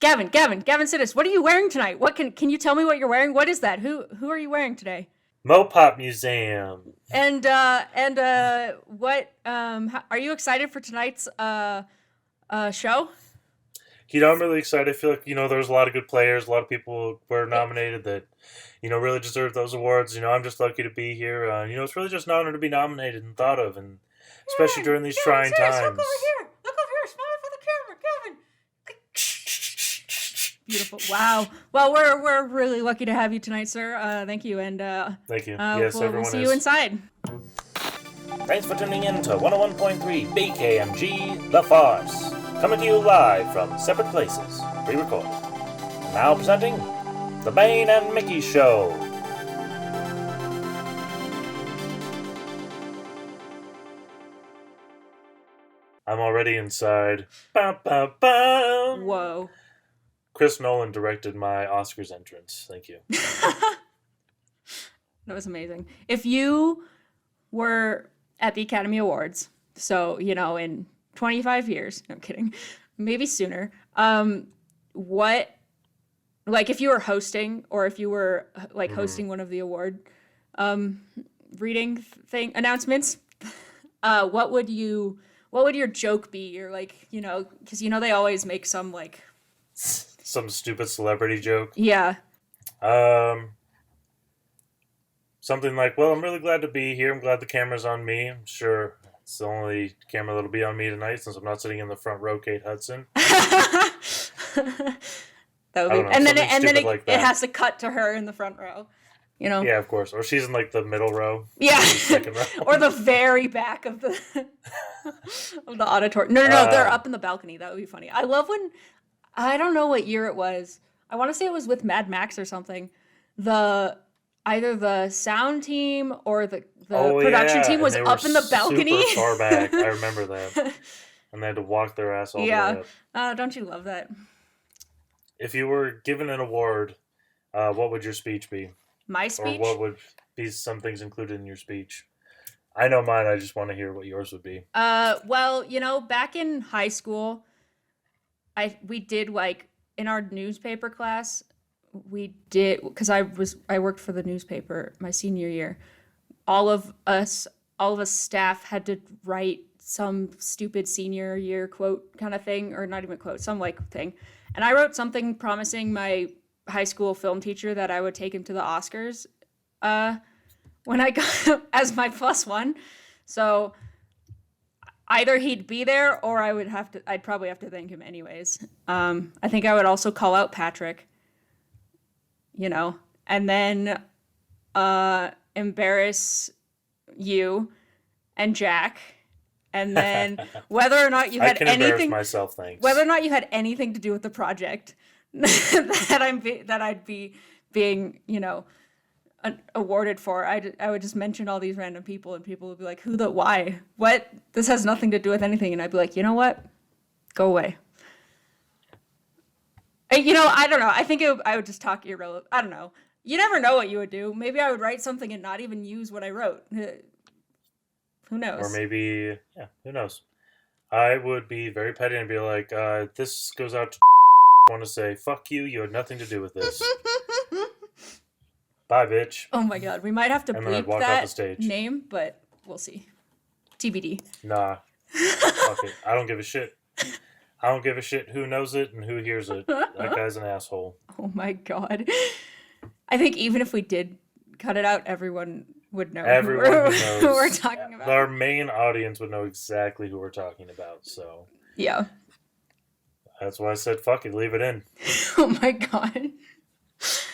Gavin Sidis, what are you wearing tonight? What can you tell me what you're wearing? What is that? Who are you wearing today? Mopop Museum. And what are you excited for tonight's show? I'm really excited. I feel like, there's a lot of good players. A lot of people were nominated that, really deserve those awards. I'm just lucky to be here. It's really just an honor to be nominated and thought of, and especially during these trying Serious, times. look over here. Look over here. Smile for the camera, Gavin. Beautiful. Wow. Well, we're really lucky to have you tonight, sir. Thank you. And thank you. Yes, everyone we'll see you inside. Thanks for tuning in to 101.3 BKMG The Farce. Coming to you live from separate places, pre-recorded. Now presenting The Bane and Mickey Show. I'm already inside. Bum, bum, bum. Whoa. Chris Nolan directed my Oscars entrance. Thank you. That was amazing. If you were at the Academy Awards, so, in 25 years, no, I'm kidding, maybe sooner, if you were hosting, or if you were, hosting one of the award reading announcements, what would your joke be? Or, because, they always make some, some stupid celebrity joke. Yeah. Something like, well, I'm really glad to be here. I'm glad the camera's on me. I'm sure it's the only camera that'll be on me tonight since I'm not sitting in the front row, Kate Hudson. That would be, and then it has to cut to her in the front row. Yeah, of course. Or she's in the middle row. Yeah. Second row. Or the very back of the of the auditorium. No, they're up in the balcony. That would be funny. I love when, I don't know what year it was. I want to say it was with Mad Max or something. Either the sound team or the production team was up in the balcony. Super far back. I remember that. And they had to walk their ass all the way up. Don't you love that? If you were given an award, what would your speech be? My speech? Or what would be some things included in your speech? I know mine. I just want to hear what yours would be. Well, back in high school, we did in our newspaper class, we did, because I worked for the newspaper my senior year. All of us staff had to write some stupid senior year quote kind of thing, or not even quote, some thing. And I wrote something promising my high school film teacher that I would take him to the Oscars when I got as my +1. So either he'd be there or I'd probably have to thank him anyways. I think I would also call out Patrick, and then embarrass you and Jack. And then whether or not you had whether or not you had anything to do with the project that I'd be being, awarded for, I would just mention all these random people, and people would be like, why? What? This has nothing to do with anything. And I'd be like, you know what? Go away. I don't know. I think I would just talk irrelevant. I don't know. You never know what you would do. Maybe I would write something and not even use what I wrote. Who knows? Or maybe, who knows? I would be very petty and be like, this goes out to I want to say, fuck you, you had nothing to do with this. Bye, bitch. Oh my god, we might have to bleep that name, but we'll see. TBD. Nah. Fuck it. I don't give a shit. I don't give a shit who knows it and who hears it. That guy's an asshole. Oh my god. I think even if we did cut it out, everyone would know who we're talking about. Our main audience would know exactly who we're talking about, so. Yeah. That's why I said, fuck it, leave it in. Oh my god.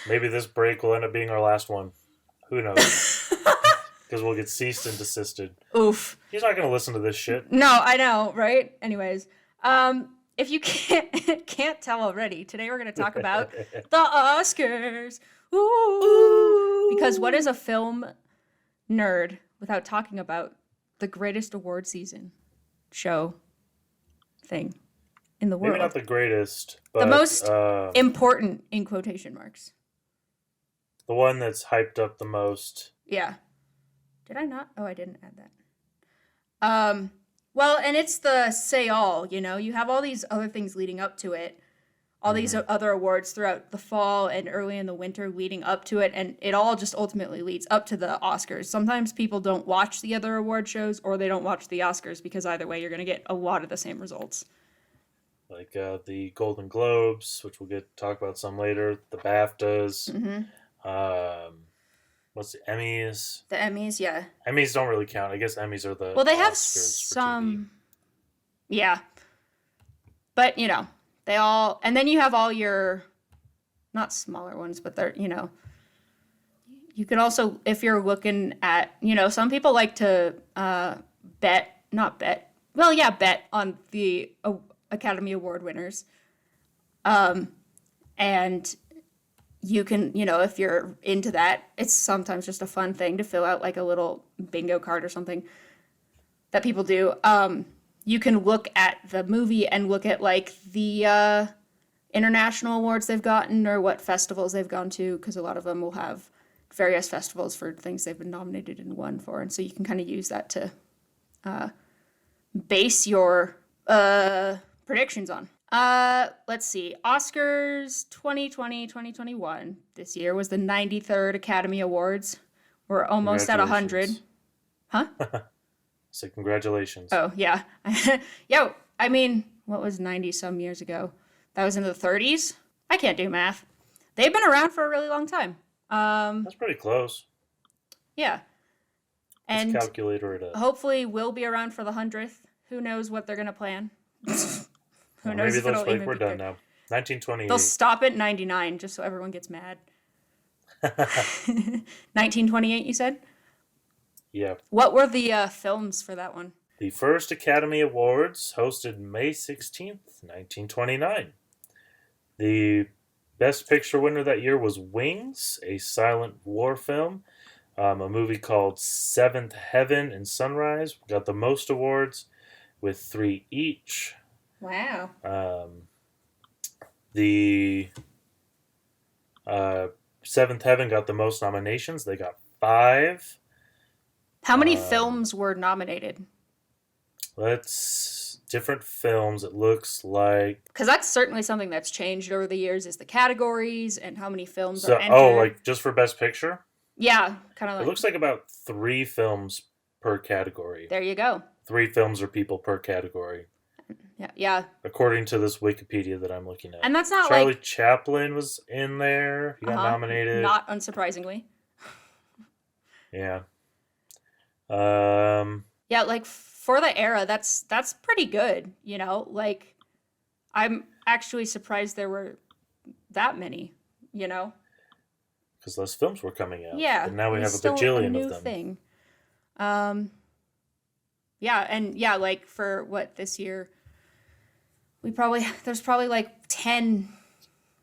Maybe this break will end up being our last one. Who knows? Because we'll get ceased and desisted. Oof. He's not going to listen to this shit. No, I know, right? Anyways, if you can't tell already, today we're going to talk about the Oscars. Ooh. Because what is a film nerd without talking about the greatest award season show thing in the world? Maybe not the greatest, but the most important in quotation marks. The one that's hyped up the most. Yeah. Did I not? Oh, I didn't add that. Well, and it's the say all, you have all these other things leading up to it. all these Hmm. other awards throughout the fall and early in the winter leading up to it, and it all just ultimately leads up to the Oscars. Sometimes people don't watch the other award shows or they don't watch the Oscars because either way you're going to get a lot of the same results. Like the Golden Globes, which we'll get to talk about some later. The BAFTAs. Hmm. Um, what's the Emmys? The Emmys, yeah. Emmys don't really count. I guess Emmys are the Well, they have Oscars for TV. some, yeah, but they all, and then you have all your not smaller ones, but they're you can also, if you're looking at, some people like to bet, not bet, well, yeah, bet on the Academy Award winners. And you can, if you're into that, it's sometimes just a fun thing to fill out like a little bingo card or something that people do. You can look at the movie and look at like the international awards they've gotten or what festivals they've gone to, because a lot of them will have various festivals for things they've been nominated and won for, and so you can kind of use that to base your predictions on. Let's see. Oscars 2020, 2021 this year was the 93rd Academy Awards. We're almost at 100. Congratulations. Huh? So congratulations. Oh, yeah. Yo, I mean, what was 90 some years ago? That was in the 30s? I can't do math. They've been around for a really long time. That's pretty close. Yeah. Let's And calculator it up. hopefully we'll be around for the 100th. Who knows what they're going to plan? Who Well, knows maybe if it it'll looks like even we're be done there. now. 1928. They'll stop at 99 just so everyone gets mad. 1928, you said? Yeah. What were the films for that one? The first Academy Awards hosted May 16th, 1929. The Best Picture winner that year was Wings, a silent war film. A movie called Seventh Heaven and Sunrise got the most awards with 3 each. Wow. The Seventh Heaven got the most nominations. They got 5. How many films were nominated? Let's different films. It looks like Because that's certainly something that's changed over the years, is the categories and how many films are so. entered. Oh, like just for Best Picture. Yeah, kind of It like, looks like about 3 films per category. there you go. 3 films or people per category, Yeah, yeah. according to this Wikipedia that I'm looking at. And that's not Charlie like, Chaplin was in there. He got nominated. not unsurprisingly. Yeah. Yeah, like for the era, that's pretty good, Like I'm actually surprised there were that many, Because those films were coming out. Yeah. But now we it have was a still bajillion new of them. thing. Yeah, and yeah, like for what this year, there's probably like 10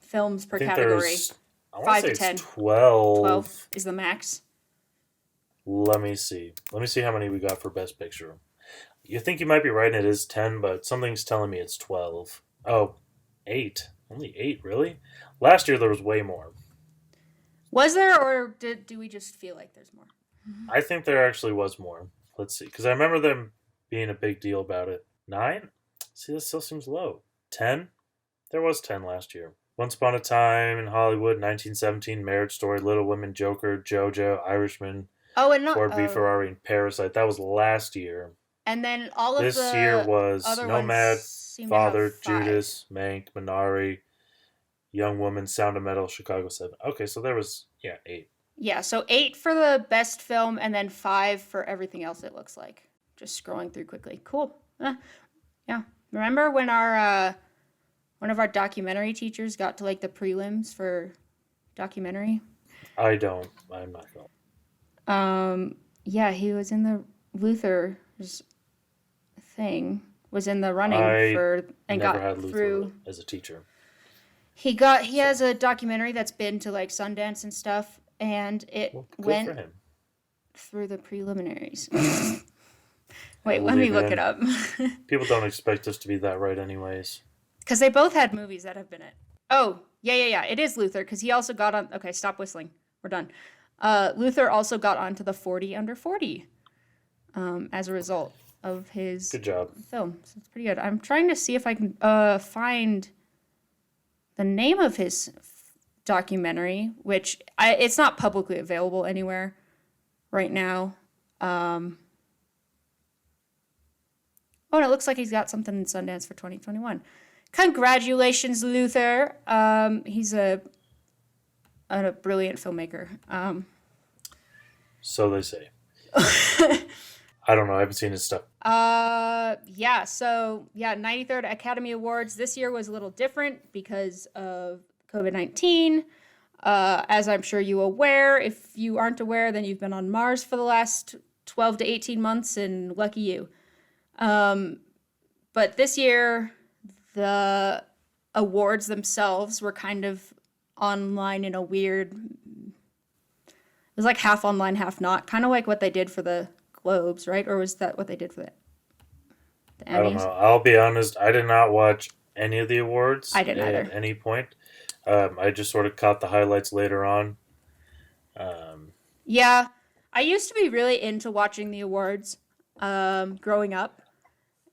films per I think category. there's, I want 5 to to say 10. it's 12. 12 is the max. Let me see. Let me see how many we got for Best Picture. You think you might be right, and it is 10, but something's telling me it's 12. Oh, 8. Only 8, really? Last year there was way more. Was there, or do we just feel like there's more? I think there actually was more. Let's see. Because I remember them being a big deal about it. 9? See, this still seems low. 10? There was 10 last year. Once Upon a Time in Hollywood, 1917, Marriage Story, Little Women, Joker, JoJo, Irishman, Oh, and not. Ford v Ferrari, and Parasite. That was last year. And then all of This the year was other Nomad, ones seem to have Father, 5. Judas, Mank, Minari, Young Woman, Sound of Metal, Chicago 7. Okay, so there was, 8. Yeah, so 8 for the best film, and then 5 for everything else. It looks like, just scrolling through quickly. Cool. Yeah. Remember when our one of our documentary teachers got to like the prelims for documentary? I don't. I'm not going. Yeah, he was in the Luther's thing. Was in the running I for and Never got had Luther through. as a teacher. He has a documentary that's been to like Sundance and stuff, and it Well, good went for him. through the preliminaries. I Wait, let me believe look in it up. People don't expect us to be that right anyways. Because they both had movies that have been it. Oh, yeah. It is Luther, because he also got on. Okay, stop whistling. We're done. Luther also got onto the 40 under 40 as a result of his Good job. film. So it's pretty good. I'm trying to see if I can find the name of his documentary, which it's not publicly available anywhere right now. Oh, and it looks like he's got something in Sundance for 2021. Congratulations, Luther. He's a brilliant filmmaker. So they say. I don't know. I haven't seen his stuff. Yeah. So yeah, 93rd Academy Awards this year was a little different because of COVID-19. As I'm sure you're aware, if you aren't aware, then you've been on Mars for the last 12 to 18 months, and lucky you. But this year, the awards themselves were kind of online in a weird. It was like half online, half not. Kind of like what they did for the Globes, right? Or was that what they did for the Emmys? I don't know. I'll be honest. I did not watch any of the awards. I didn't either. At any point. I just sort of caught the highlights later on. Yeah, I used to be really into watching the awards growing up.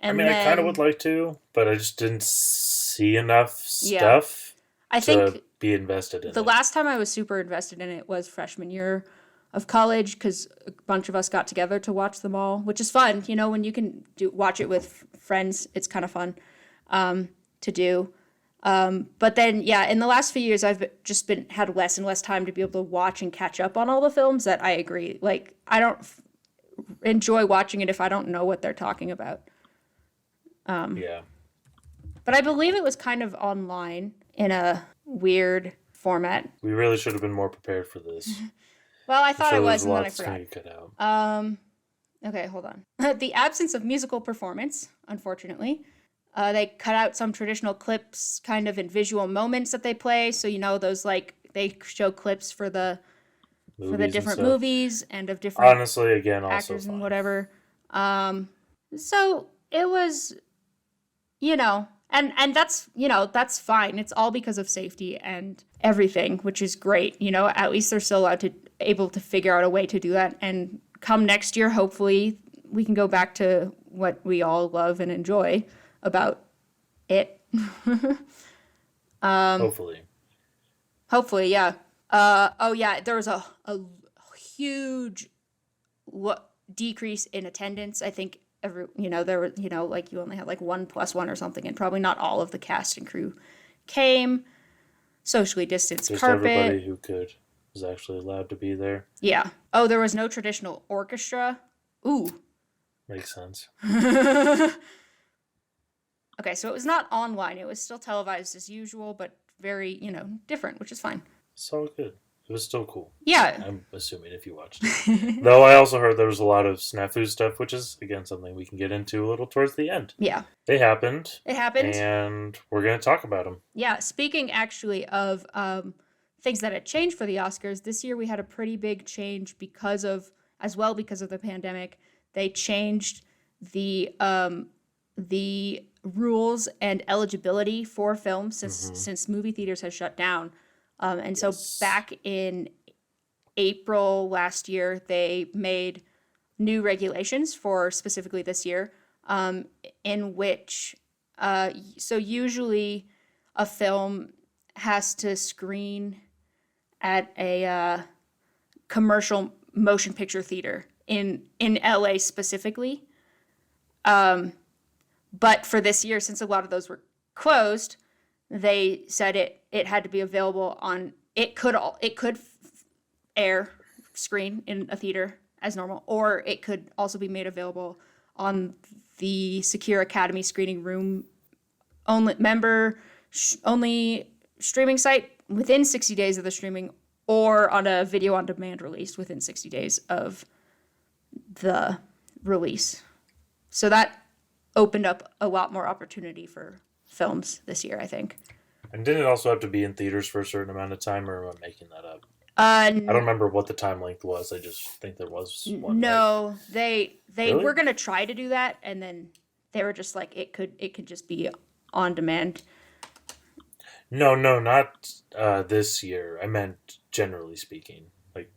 And I kind of would like to, but I just didn't see enough stuff to be invested in it. The last time I was super invested in it was freshman year of college, because a bunch of us got together to watch them all, which is fun. You know, when you can watch it with friends, it's kind of fun to do. But then, yeah, in the last few years, I've just had less and less time to be able to watch and catch up on all the films that I agree. Like, I don't enjoy watching it if I don't know what they're talking about. Yeah. But I believe it was kind of online in a weird format. We really should have been more prepared for this. Well, I thought I was, and then I lots forgot. cut out. Okay, hold on. The absence of musical performance, unfortunately. They cut out some traditional clips, kind of in visual moments that they play. So, you know, those, like, they show clips for the different movies and of different honestly, again, actors also and whatever. So it was, you know, and that's, you know, that's fine. It's all because of safety and everything, which is great. You know, at least they're still able to figure out a way to do that. And come next year, hopefully we can go back to what we all love and enjoy about it. hopefully, yeah. Oh yeah, there was a huge decrease in attendance. I think there were, like, you only had like 1+1 or something, and probably not all of the cast and crew came. Socially distanced just carpet. Everybody who could was actually allowed to be there. Yeah. Oh, there was no traditional orchestra. Ooh. Makes sense. Okay, so it was not online. It was still televised as usual, but very, different, which is fine. So good. It was still cool. Yeah. I'm assuming if you watched it. Though I also heard there was a lot of snafu stuff, which is, again, something we can get into a little towards the end. Yeah. They happened. It happened. And we're going to talk about them. Yeah. Speaking actually of things that had changed for the Oscars, this year we had a pretty big change because of the pandemic. They changed the rules and eligibility for films since movie theaters has shut down. And so back in April last year, they made new regulations for specifically this year, in which, so usually a film has to screen at a commercial motion picture theater in LA specifically. But for this year, since a lot of those were closed, they said it had to be available on, it could screen in a theater as normal, or it could also be made available on the Secure Academy screening room only only streaming site within 60 days of the streaming, or on a video on demand release within 60 days of the release. So that opened up a lot more opportunity for films this year, I think. And didn't it also have to be in theaters for a certain amount of time, or am I making that up? I don't remember what the time length was. I just think there was one. No, they Really? were gonna try to do that, and then they were just like, it could just be on demand. No, not this year. I meant generally speaking, like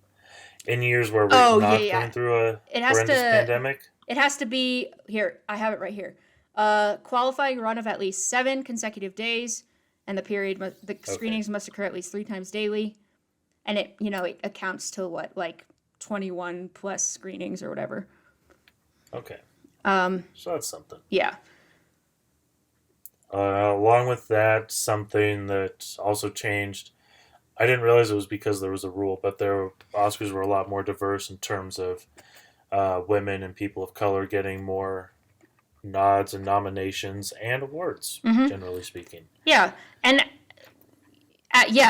in years where we're going through a horrendous pandemic. It has to be here. I have it right here. Qualifying run of at least 7 consecutive days and the screenings must occur at least 3 times daily, and it accounts to what, like 21 plus screenings or whatever. Okay. So that's something. Yeah. Along with that, something that also changed. I didn't realize it was because there was a rule, but Oscars were a lot more diverse in terms of women and people of color getting more nods and nominations and awards, generally speaking. Yeah. And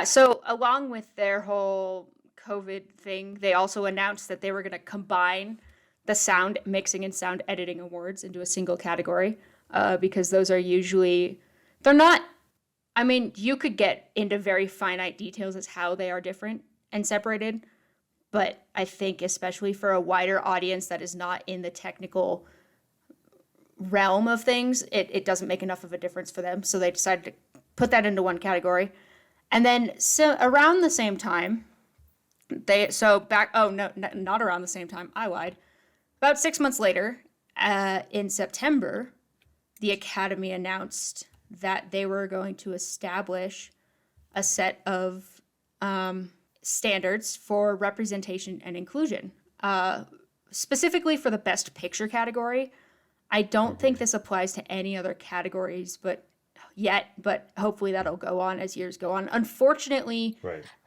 so along with their whole COVID thing, they also announced that they were going to combine the sound mixing and sound editing awards into a single category, because those are usually, they're not, I mean, you could get into very finite details as how they are different and separated, but I think especially for a wider audience that is not in the technical realm of things, it doesn't make enough of a difference for them. So they decided to put that into one category. And then around the same time, not around the same time, I lied. About 6 months later, in September, the Academy announced that they were going to establish a set of standards for representation and inclusion, specifically for the Best Picture category. I don't think this applies to any other categories, but hopefully that'll go on as years go on. Unfortunately,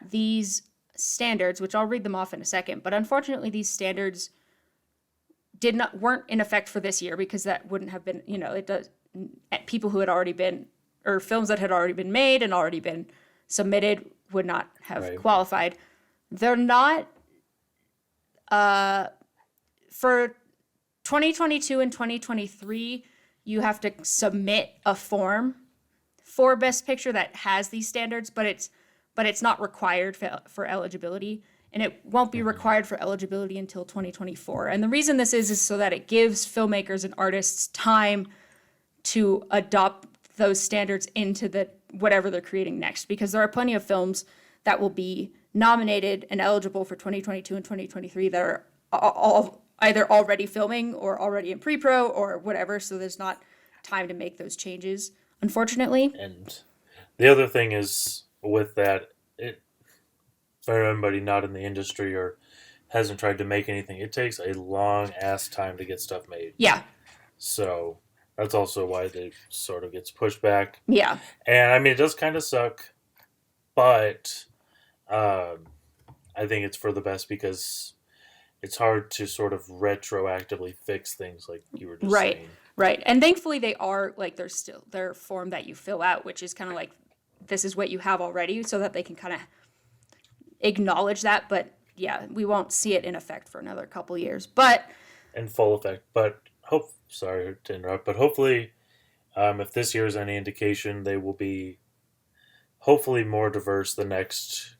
these standards, which I'll read them off in a second, but unfortunately these standards weren't in effect for this year, because that wouldn't have been, people who had already been, or films that had already been made and already been submitted would not have qualified. They're not, for 2022 and 2023, you have to submit a form for Best Picture that has these standards, but it's not required for eligibility, and it won't be required for eligibility until 2024. And the reason this is so that it gives filmmakers and artists time to adopt those standards into whatever they're creating next, because there are plenty of films that will be nominated and eligible for 2022 and 2023 that are all either already filming or already in pre-pro or whatever, so there's not time to make those changes, unfortunately. And the other thing is with that, for anybody not in the industry or hasn't tried to make anything, it takes a long ass time to get stuff made. Yeah. So that's also why it sort of gets pushed back. Yeah. And I mean, it does kind of suck, but I think it's for the best, because it's hard to sort of retroactively fix things, like you were just saying. Right. And thankfully they are, like, they're a form that you fill out, which is kind of like, this is what you have already, so that they can kind of acknowledge that. But yeah, we won't see it in effect for another couple years, but in full effect. But sorry to interrupt, but hopefully, if this year is any indication, they will be hopefully more diverse the next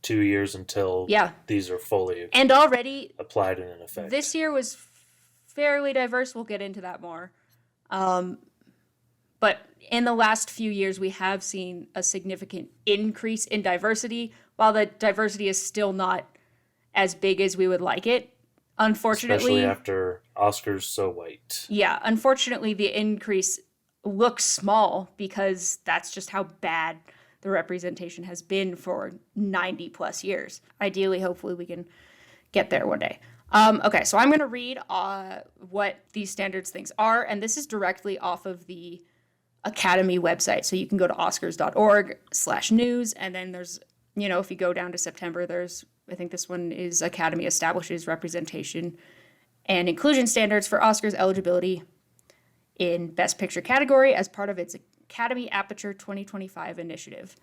2 years until these are fully and already applied and in effect. This year was fairly diverse. We'll get into that more. But in the last few years, we have seen a significant increase in diversity, while the diversity is still not as big as we would like it. Unfortunately, especially after Oscars So White. Yeah, unfortunately, the increase looks small, because that's just how bad the representation has been for 90 plus years. Ideally, hopefully, we can get there one day. Okay, so I'm going to read what these standards things are, and this is directly off of the Academy website. So you can go to oscars.org/news, and then there's, if you go down to September, I think this one is Academy establishes representation and inclusion standards for Oscars eligibility in Best Picture category as part of its Academy Aperture 2025 initiative.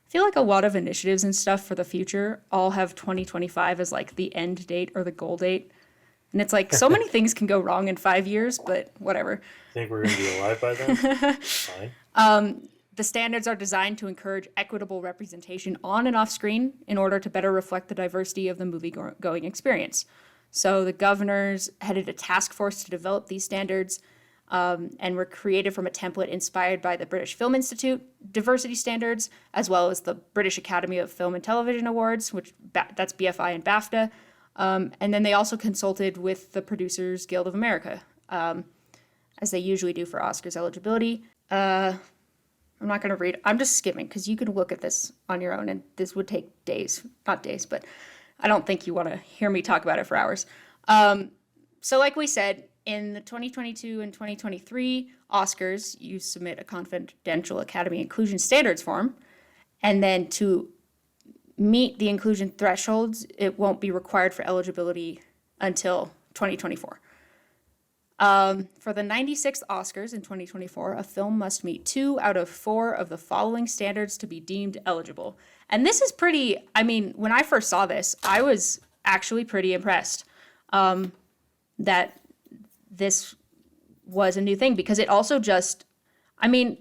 I feel like a lot of initiatives and stuff for the future all have 2025 as like the end date or the goal date. And it's like, so many things can go wrong in 5 years, but whatever. Think we're going to be alive by then? Fine. The standards are designed to encourage equitable representation on and off screen in order to better reflect the diversity of the movie-going experience. So the governors headed a task force to develop these standards, and were created from a template inspired by the British Film Institute diversity standards, as well as the British Academy of Film and Television Awards, that's BFI and BAFTA. And then they also consulted with the Producers Guild of America, as they usually do for Oscars eligibility. I'm not going to read. I'm just skimming because you can look at this on your own and this would take days. Not days, but I don't think you want to hear me talk about it for hours. So like we said, in the 2022 and 2023 Oscars, you submit a confidential Academy Inclusion Standards form. And then to meet the inclusion thresholds, it won't be required for eligibility until 2024. For the 96th Oscars in 2024, a film must meet 2 out of 4 of the following standards to be deemed eligible. And this is pretty, I mean, when I first saw this, I was actually pretty impressed that this was a new thing, because it also just, I mean,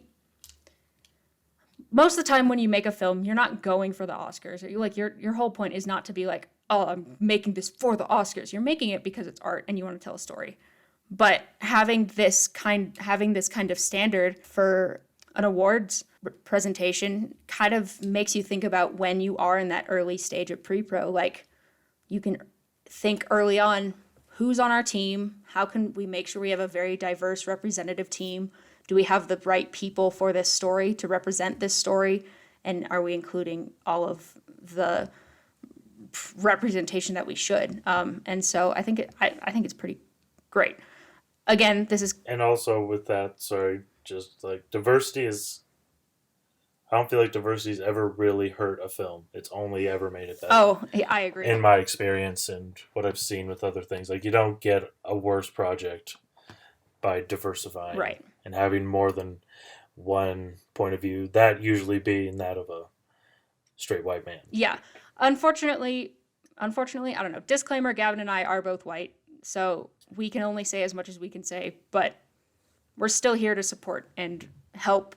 most of the time when you make a film, you're not going for the Oscars. Like your whole point is not to be like, oh, I'm making this for the Oscars. You're making it because it's art and you want to tell a story. But having this kind of standard for an awards presentation kind of makes you think about when you are in that early stage of pre-pro. Like, you can think early on, who's on our team? How can we make sure we have a very diverse representative team? Do we have the right people for this story to represent this story? And are we including all of the representation that we should? And so I think it's pretty great. Again, this is... And also with that, sorry, just like diversity is... I don't feel like diversity's ever really hurt a film. It's only ever made it better. Oh, I agree. In my experience and what I've seen with other things. Like, you don't get a worse project by diversifying. Right. And having more than one point of view. That usually being that of a straight white man. Yeah. Unfortunately, I don't know. Disclaimer, Gavin and I are both white. So we can only say as much as we can say, but we're still here to support and help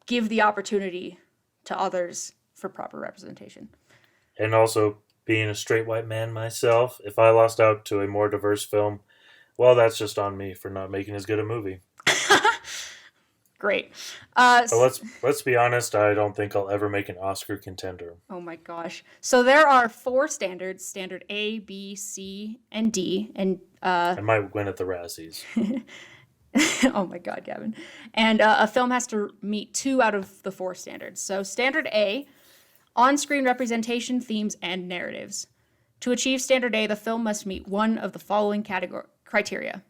give the opportunity to others for proper representation. And also, being a straight white man myself, if I lost out to a more diverse film, well, that's just on me for not making as good a movie. Great. But let's be honest, I don't think I'll ever make an Oscar contender. Oh my gosh. So there are 4 standards, standard A, B, C, and D. And I might win at the Razzies. oh my God, Gavin. And a film has to meet 2 out of the 4 standards. So standard A, on-screen representation, themes, and narratives. To achieve standard A, the film must meet one of the following criteria.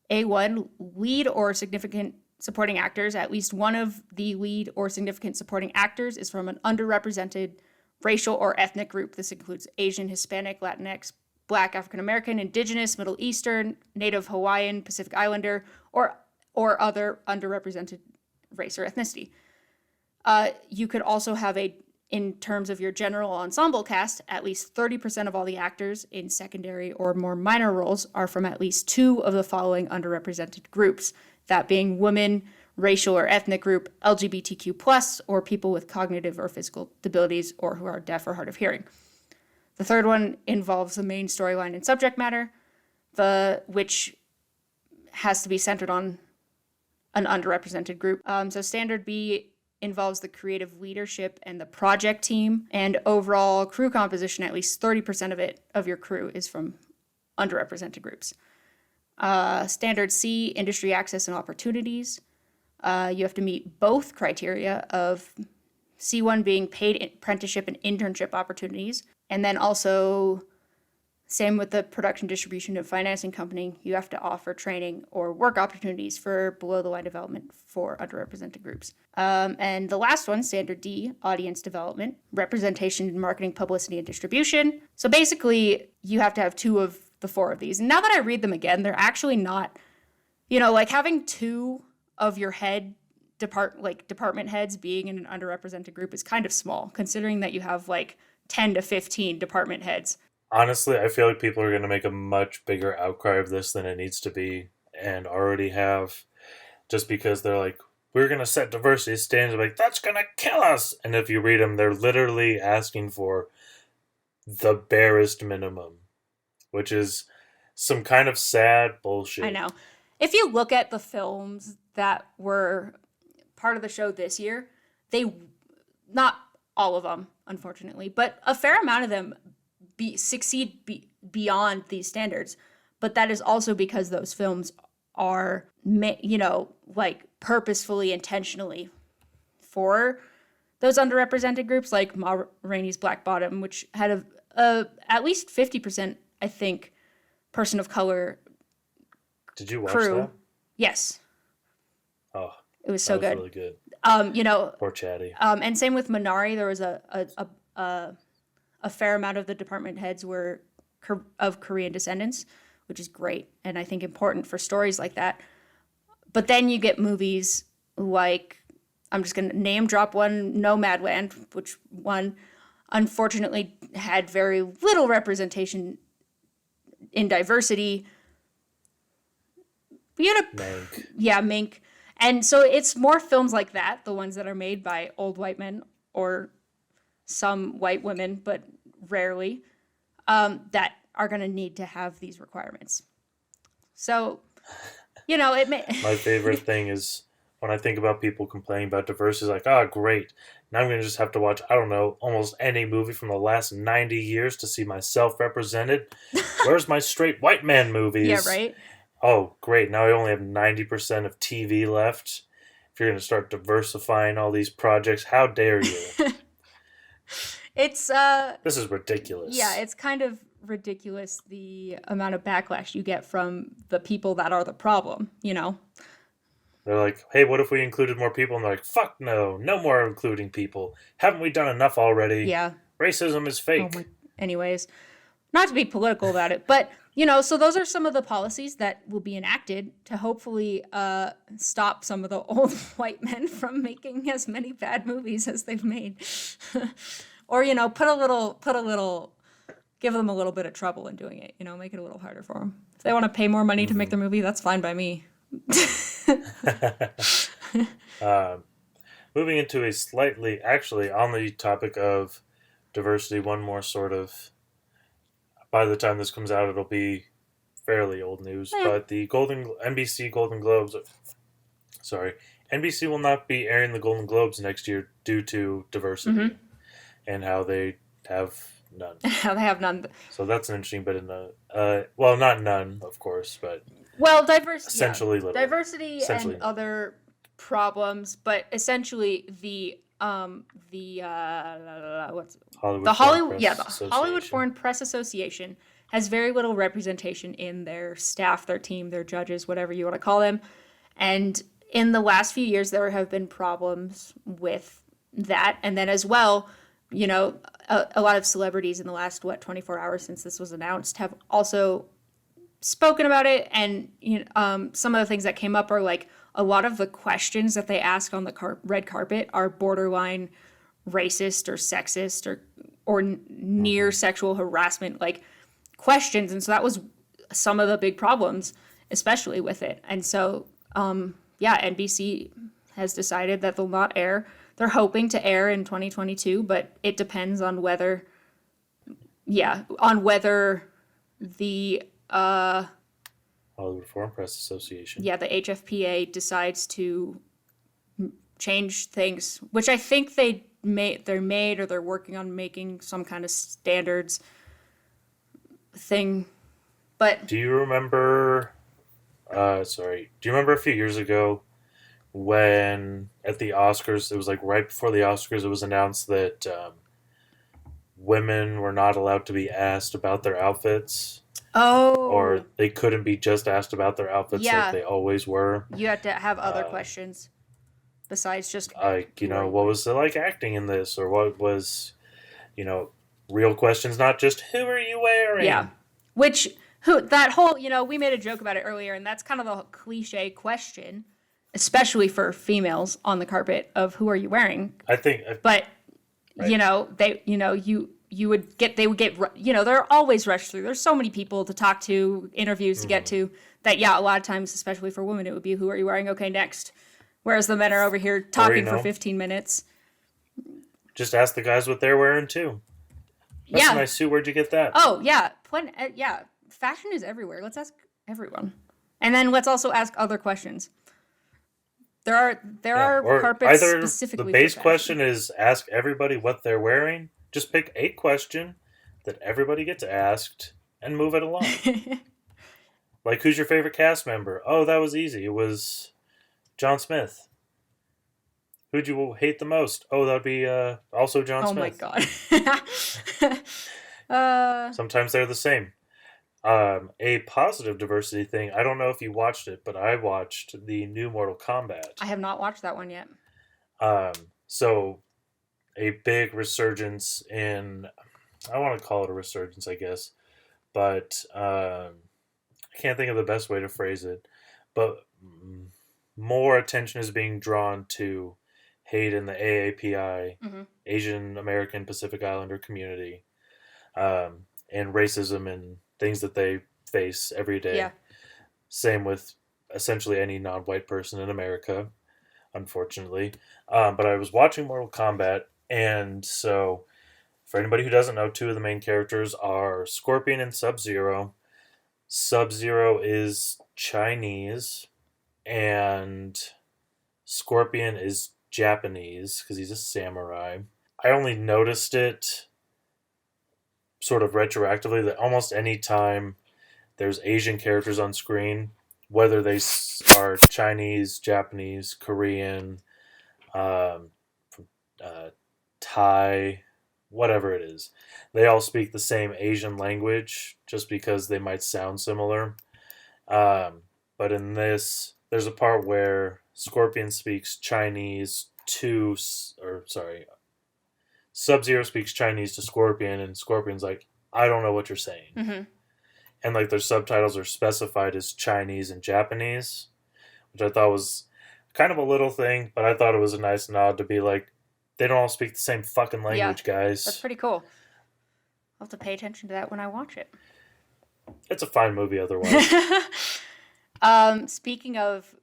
A1, lead or significant supporting actors. At least one of the lead or significant supporting actors is from an underrepresented racial or ethnic group. This includes Asian, Hispanic, Latinx, Black, African American, Indigenous, Middle Eastern, Native Hawaiian, Pacific Islander, or other underrepresented race or ethnicity. You could also have in terms of your general ensemble cast, at least 30% of all the actors in secondary or more minor roles are from at least 2 of the following underrepresented groups, that being women, racial or ethnic group, LGBTQ+, or people with cognitive or physical disabilities, or who are deaf or hard of hearing. The third one involves the main storyline and subject matter, which has to be centered on an underrepresented group. So standard B involves the creative leadership and the project team, and overall crew composition, at least 30% of your crew is from underrepresented groups. Standard C, industry access and opportunities. You have to meet both criteria of C1 being paid apprenticeship and internship opportunities, and then also same with the production, distribution, and financing company. You have to offer training or work opportunities for below-the-line development for underrepresented groups. And the last one, standard D, audience development, representation in marketing, publicity, and distribution. So basically, you have to have 2 of the 4 of these. And now that I read them again, they're actually not, like having 2 of your department heads being in an underrepresented group is kind of small, considering that you have 10 to 15 department heads. Honestly, I feel like people are going to make a much bigger outcry of this than it needs to be, and already have, just because they're like, we're going to set diversity standards, like, that's going to kill us! And if you read them, they're literally asking for the barest minimum, which is some kind of sad bullshit. I know. If you look at the films that were part of the show this year, not all of them, unfortunately, but a fair amount of them succeed beyond these standards. But that is also because those films are, purposefully, intentionally for those underrepresented groups, like Ma Rainey's Black Bottom, which had at least 50%, I think, person of color Did you watch crew. that? Yes, Oh, it was that so was good. really good. Poor Chatty. And same with Minari. There was a fair amount of the department heads were of Korean descendants, which is great and I think important for stories like that. But then you get movies like, I'm just going to name drop one, Nomadland, which one unfortunately had very little representation in diversity. Mank. Yeah, Mink. And so it's more films like that, the ones that are made by old white men or some white women, but rarely, that are going to need to have these requirements. So, it may. My favorite thing is when I think about people complaining about diversity, like, oh, great. Now I'm going to just have to watch, I don't know, almost any movie from the last 90 years to see myself represented. Where's my straight white man movies? Yeah, right? Oh, great. Now I only have 90% of TV left. If you're going to start diversifying all these projects, how dare you? It's This is ridiculous. Yeah, it's kind of ridiculous the amount of backlash you get from the people that are the problem, They're like, hey, what if we included more people? And they're like, fuck no, no more including people. Haven't we done enough already? Yeah. Racism is fake. Anyways, not to be political about it, but, so those are some of the policies that will be enacted to hopefully stop some of the old white men from making as many bad movies as they've made. Or, give them a little bit of trouble in doing it, make it a little harder for them. If they want to pay more money to make their movie, that's fine by me. Moving into a slightly, actually, on the topic of diversity, one more sort of, by the time this comes out, it'll be fairly old news, but the NBC Golden Globes, NBC will not be airing the Golden Globes next year due to diversity and how they have none. How they have none. So that's an interesting bit in the, well, not none, of course, but diversity, little. Diversity Essentially and other problems, but essentially the Hollywood Foreign Press Association has very little representation in their staff, their team, their judges, whatever you want to call them. And in the last few years, there have been problems with that. And then as well, a lot of celebrities in the last, 24 hours since this was announced have also spoken about it. And some of the things that came up are like a lot of the questions that they ask on the red carpet are borderline racist or sexist or near sexual harassment like questions. And so that was some of the big problems, especially with it. And so, NBC has decided that they'll not air. They're hoping to air in 2022, but it depends on whether the Hollywood Foreign Press Association. Yeah, the HFPA decides to change things, which I think they're working on making some kind of standards thing. But do you remember a few years ago when at the Oscars, it was like right before the Oscars, it was announced that women were not allowed to be asked about their outfits. Oh. Or they couldn't be just asked about their outfits like they always were. You had to have other questions besides just like, what was it like acting in this? Or what was, real questions, not just who are you wearing? Yeah. We made a joke about it earlier, and that's kind of a cliche question, especially for females on the carpet of who are you wearing? I think. But, right. They would get, they're always rushed through. There's so many people to talk to, interviews to get to, that, a lot of times, especially for women, it would be, who are you wearing? Okay, next. Whereas the men are over here talking for 15 minutes. Just ask the guys what they're wearing, too. That's a nice suit. Where'd you get that? Oh, yeah. Fashion is everywhere. Let's ask everyone. And then let's also ask other questions. There are carpets specifically. The base question is ask everybody what they're wearing. Just pick a question that everybody gets asked and move it along. Like, who's your favorite cast member? Oh, that was easy. It was John Smith. Who'd you hate the most? Oh, that'd be also John Oh my Smith. god. uh, Sometimes they're the same. A positive diversity thing. I don't know if you watched it, but I watched the new Mortal I Kombat. have not watched that one yet. Um, so a big resurgence in. I want to call it a resurgence, I guess, but I can't think of the best way to phrase it. But more attention is being drawn to hate in the AAPI, Hmm. Asian American Pacific Islander community, and racism and things that they face every Yeah. day. Same with essentially any non-white person in America, unfortunately. But I was watching Mortal Kombat, and so for anybody who doesn't know, two of the main characters are Scorpion and Sub Zero. Sub Zero is Chinese, and Scorpion is Japanese because he's a samurai. I only noticed it sort of retroactively that almost any time there's Asian characters on screen, whether they are Chinese, Japanese, Korean, um, uh, Thai, whatever it is, they all speak the same Asian language just because they might sound similar. But in this, there's a part where Scorpion speaks Chinese to, or sorry, Sub Zero speaks Chinese to Scorpion, and Scorpion's like, I don't know what you're saying. Hmm. And like their subtitles are specified as Chinese and Japanese, which I thought was kind of a little thing, but I thought it was a nice nod to be like, they don't all speak the same fucking Yeah. language, That's guys. pretty cool. I'll have to pay attention to that when I watch it. It's a fine movie otherwise. Speaking of,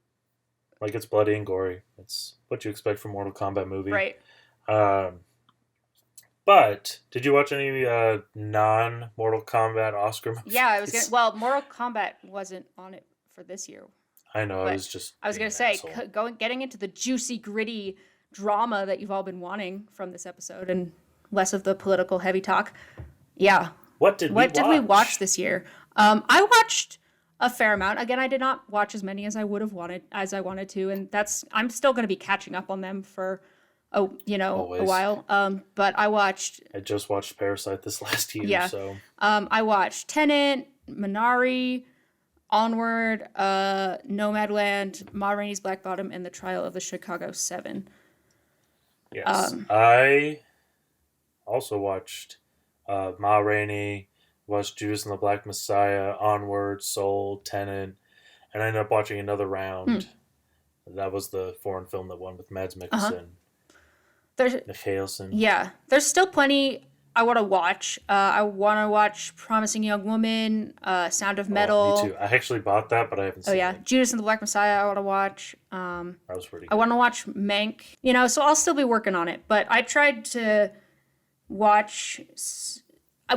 Like it's bloody and gory. It's what you expect from a Mortal Kombat movie. right. Um, but did you watch any non Mortal Kombat Oscar movies? Yeah, I was gonna. Well, Mortal Kombat wasn't on it for this year, I know. I but was just. I was being gonna say, an asshole. getting into the juicy, gritty drama that you've all been wanting from this episode, and less of the political heavy talk. Yeah, What did what we did watch? we watch this year? I watched a fair amount. Again, I did not watch as many as I would have wanted, as I wanted to, and I'm still going to be catching up on them for, a Always. while. But I watched, I just watched Parasite this last year, Yeah. so I watched Tenet, Minari, Onward, Nomadland, Ma Rainey's Black Bottom, and The Trial of the Chicago 7. yes. I also watched Ma Rainey, watched Judas and the Black Messiah, Onward, Soul, Tenet, and I ended up watching Another Round. That was the foreign film that won with Mads Mikkelsen, There's Mikkelsen. Yeah, there's still plenty I want to watch. I want to watch Promising Young Woman, Sound of Metal. Oh, me too. I actually bought that, but I haven't Oh seen yeah, it. Judas and the Black Messiah. I want to watch. That was pretty I good. want to watch Mank. So I'll still be working on it. But I tried to watch.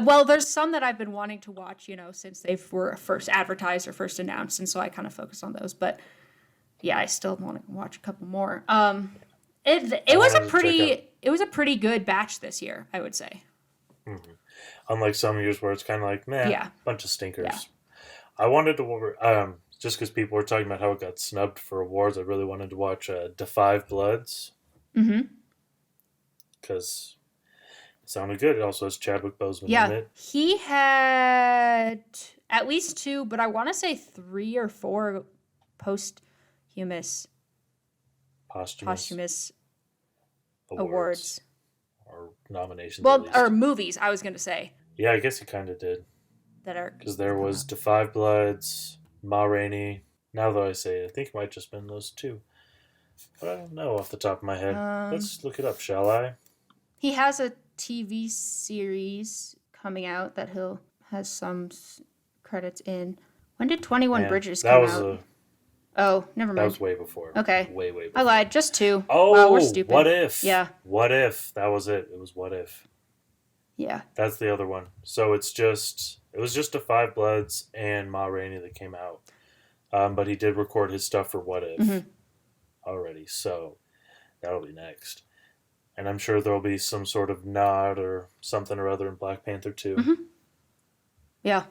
Well, there's some that I've been wanting to watch. Since they were first advertised or first announced, and so I kind of focus on those. But yeah, I still want to watch a couple more. It was wanted to check a pretty good batch this year, I would say. Unlike some years where it's kind of like, meh, Yeah. bunch of stinkers. Yeah. I wanted to, just because people were talking about how it got snubbed for awards, I really wanted to watch Defy Bloods. Mm-hmm. Because it sounded good. It also has Chadwick Boseman in Yeah, it. he had at least 2, but I want to say 3 or 4 posthumous Posthumous awards. or nominations. Well, at least. or movies, I was going to say, Yeah, I guess he kind of did. that are. Because there was Defy Bloods, Ma Rainey. Now that I say it, I think it might just been those two. But I don't know off the top of my head. Let's look it up, shall I? He has a TV series coming out that he'll has some credits in. When did 21 Man, Bridges that come was out? Oh, never that mind. was way before. Okay. Way I before. lied. Just 2. Oh, wow, we're stupid. What If? Yeah. What If? That was it. It was What If. Yeah. That's the other one. So it was just Defy Bloods and Ma Rainey that came out. But he did record his stuff for What If already. So that'll be next. And I'm sure there'll be some sort of nod or something or other in Black Panther too. Yeah.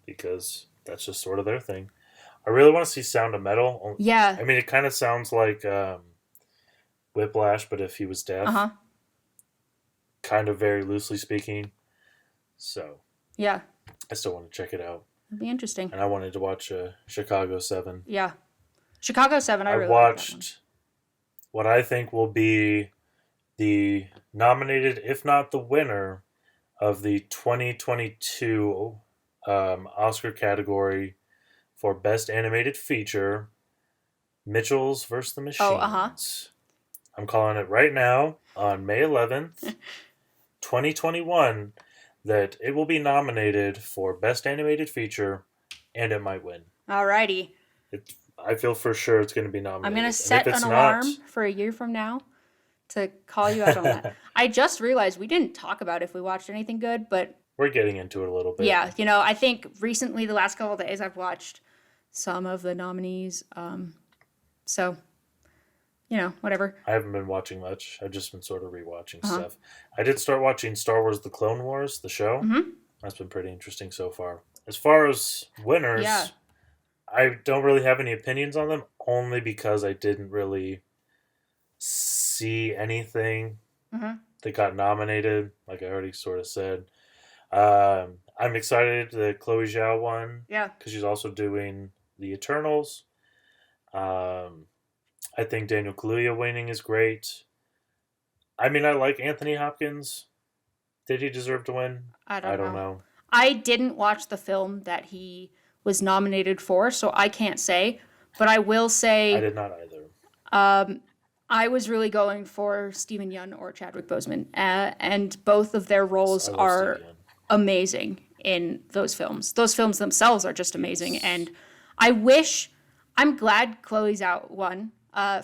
Because that's just sort of their thing. I really want to see Sound of Metal. Yeah. I mean, it kind of sounds like Whiplash, but if he was deaf, Uh-huh. kind of very loosely speaking. So Yeah. I still want to check it out. It'd be interesting. And I wanted to watch Chicago 7. Yeah. Chicago 7, I I really like that one. watched what I think will be the nominated, if not the winner, of the 2022 Oscar category for Best Animated Feature, Mitchell's vs. the Oh, uh-huh. Machines. I'm calling it right now on May 11th, 2021, that it will be nominated for Best Animated Feature, and it might win. Alrighty. I feel for sure it's going to be nominated. I'm going to And set if it's an not, alarm for a year from now to call you out on that. I just realized we didn't talk about if we watched anything good, but we're getting into it a little bit. yeah, I think recently, the last couple of days, I've watched some of the nominees. So, whatever. I haven't been watching much. I've just been sort of rewatching stuff. I did start watching Star Wars The Clone Wars, the show. Mm-hmm. That's been pretty interesting so far. As far as winners, Yeah. I don't really have any opinions on them, only because I didn't really see anything that got nominated, like I already sort of said. I'm excited that Chloe Zhao won. Yeah. Because she's also doing The Eternals. I think Daniel Kaluuya winning is great. I mean, I like Anthony Hopkins. Did he deserve to win? I don't know. I didn't watch the film that he was nominated for, so I can't say. But I will say... I did not either. I was really going for Stephen Yeun or Chadwick Boseman. And both of their roles are amazing in those films. Those films themselves are just amazing. Yes. And I'm glad Chloe Zhao won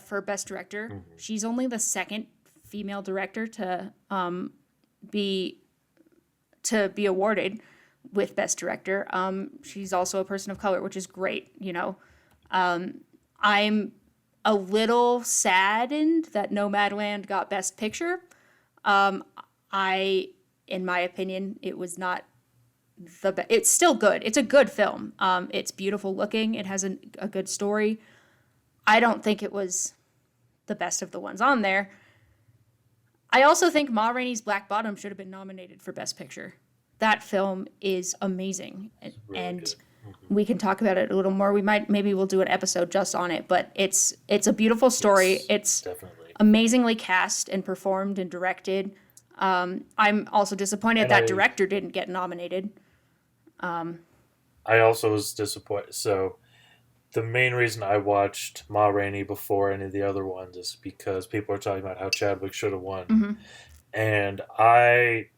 for Best Director. Mm-hmm. She's only the second female director to be awarded with Best Director. She's also a person of color, which is great, I'm a little saddened that Nomadland got Best Picture. In my opinion, it was not it's still good. It's a good film. It's beautiful looking. It has a good story. I don't think it was the best of the ones on there. I also think Ma Rainey's Black Bottom should have been nominated for Best Picture. That film is amazing, and we can talk about it a little more. Maybe we'll do an episode just on it, but it's a beautiful story. Yes, it's definitely amazingly cast and performed and directed. I'm also disappointed that director didn't get nominated. I also was disappointed. So the main reason I watched Ma Rainey before any of the other ones is because people are talking about how Chadwick should have won. Mm-hmm. And I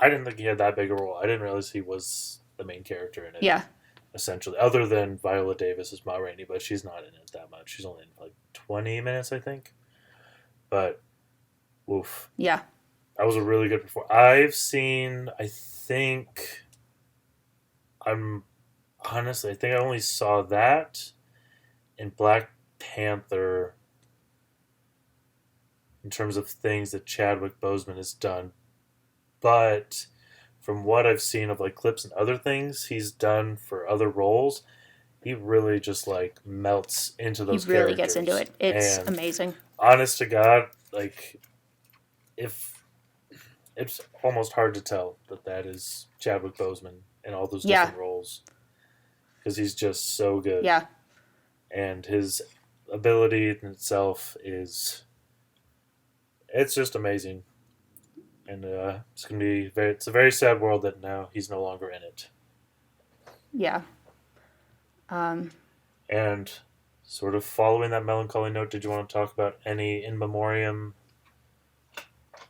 didn't think he had that big a role. I didn't realize he was the main character in it. Yeah. Essentially, other than Viola Davis as Ma Rainey, but she's not in it that much. She's only in like 20 minutes, I think. But, oof. Yeah. That was a really good performance. I think I only saw that in Black Panther in terms of things that Chadwick Boseman has done. But from what I've seen of like clips and other things he's done for other roles, he really just like melts into those characters. He really gets into it. It's amazing. Honest to God, like it's almost hard to tell that is Chadwick Boseman in all those different roles. Because he's just so good. Yeah. And his ability in itself it's just amazing. And it's a very sad world that now he's no longer in it. Yeah. And sort of following that melancholy note, did you want to talk about any in memoriam